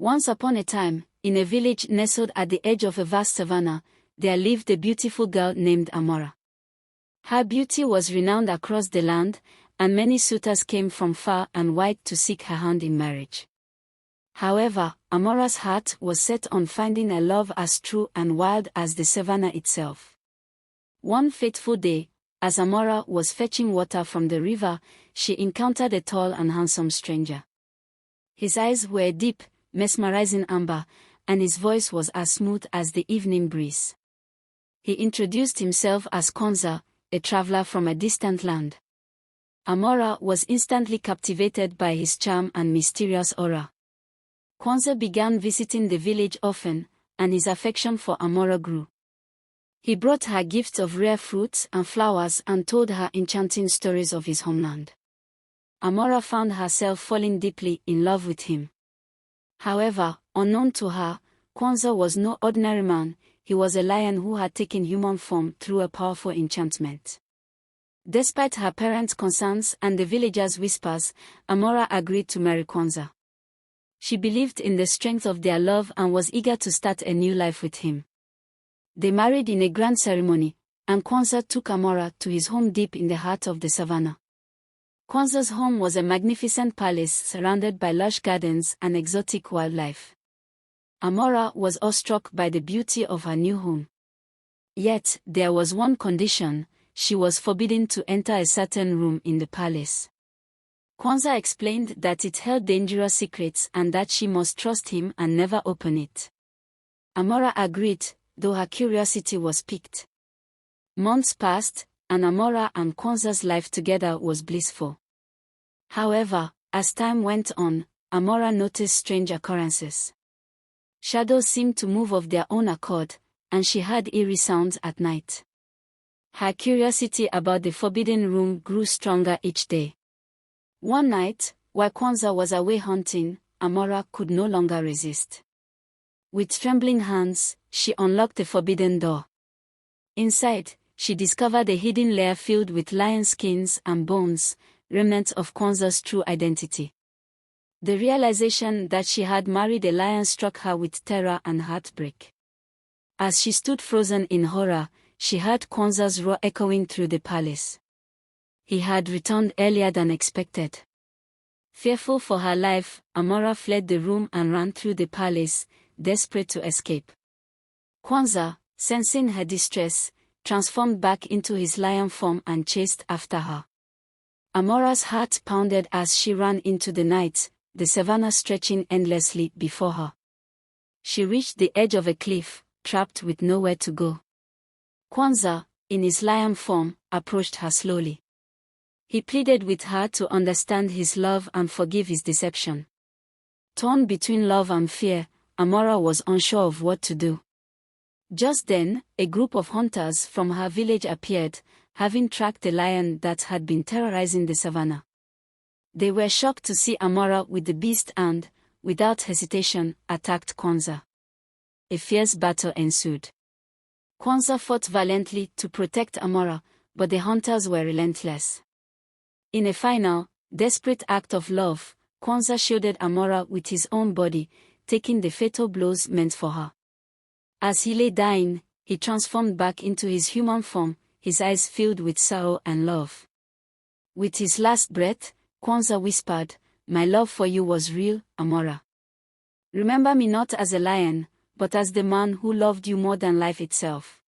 Once upon a time, in a village nestled at the edge of a vast savanna, there lived a beautiful girl named Amora. Her beauty was renowned across the land, and many suitors came from far and wide to seek her hand in marriage. However, Amora's heart was set on finding a love as true and wild as the savanna itself. One fateful day, as Amora was fetching water from the river, she encountered a tall and handsome stranger. His eyes were deep, mesmerizing amber, and his voice was as smooth as the evening breeze. He introduced himself as Kwanzaa, a traveler from a distant land. Amora was instantly captivated by his charm and mysterious aura. Kwanzaa began visiting the village often, and his affection for Amora grew. He brought her gifts of rare fruits and flowers and told her enchanting stories of his homeland. Amora found herself falling deeply in love with him. However, unknown to her, Kwanzaa was no ordinary man. He was a lion who had taken human form through a powerful enchantment. Despite her parents' concerns and the villagers' whispers, Amora agreed to marry Kwanzaa. She believed in the strength of their love and was eager to start a new life with him. They married in a grand ceremony, and Kwanzaa took Amora to his home deep in the heart of the savannah. Kwanzaa's home was a magnificent palace surrounded by lush gardens and exotic wildlife. Amora was awestruck by the beauty of her new home. Yet, there was one condition: she was forbidden to enter a certain room in the palace. Kwanzaa explained that it held dangerous secrets and that she must trust him and never open it. Amora agreed, though her curiosity was piqued. Months passed, and Amora and Kwanzaa's life together was blissful. However, as time went on, Amora noticed strange occurrences. Shadows seemed to move of their own accord, and she heard eerie sounds at night. Her curiosity about the forbidden room grew stronger each day. One night, while Kwanzaa was away hunting, Amora could no longer resist. With trembling hands, she unlocked the forbidden door. Inside, she discovered a hidden lair filled with lion skins and bones, remnants of Kwanzaa's true identity. The realization that she had married a lion struck her with terror and heartbreak. As she stood frozen in horror, she heard Kwanzaa's roar echoing through the palace. He had returned earlier than expected. Fearful for her life, Amora fled the room and ran through the palace, desperate to escape. Kwanzaa, sensing her distress, transformed back into his lion form and chased after her. Amora's heart pounded as she ran into the night, the savannah stretching endlessly before her. She reached the edge of a cliff, trapped with nowhere to go. Kwanzaa, in his lion form, approached her slowly. He pleaded with her to understand his love and forgive his deception. Torn between love and fear, Amora was unsure of what to do. Just then, a group of hunters from her village appeared, having tracked the lion that had been terrorizing the savannah. They were shocked to see Amora with the beast and, without hesitation, attacked Kwanzaa. A fierce battle ensued. Kwanzaa fought valiantly to protect Amora, but the hunters were relentless. In a final, desperate act of love, Kwanzaa shielded Amora with his own body, taking the fatal blows meant for her. As he lay dying, he transformed back into his human form, his eyes filled with sorrow and love. With his last breath, Kwanzaa whispered, "My love for you was real, Amora. Remember me not as a lion, but as the man who loved you more than life itself."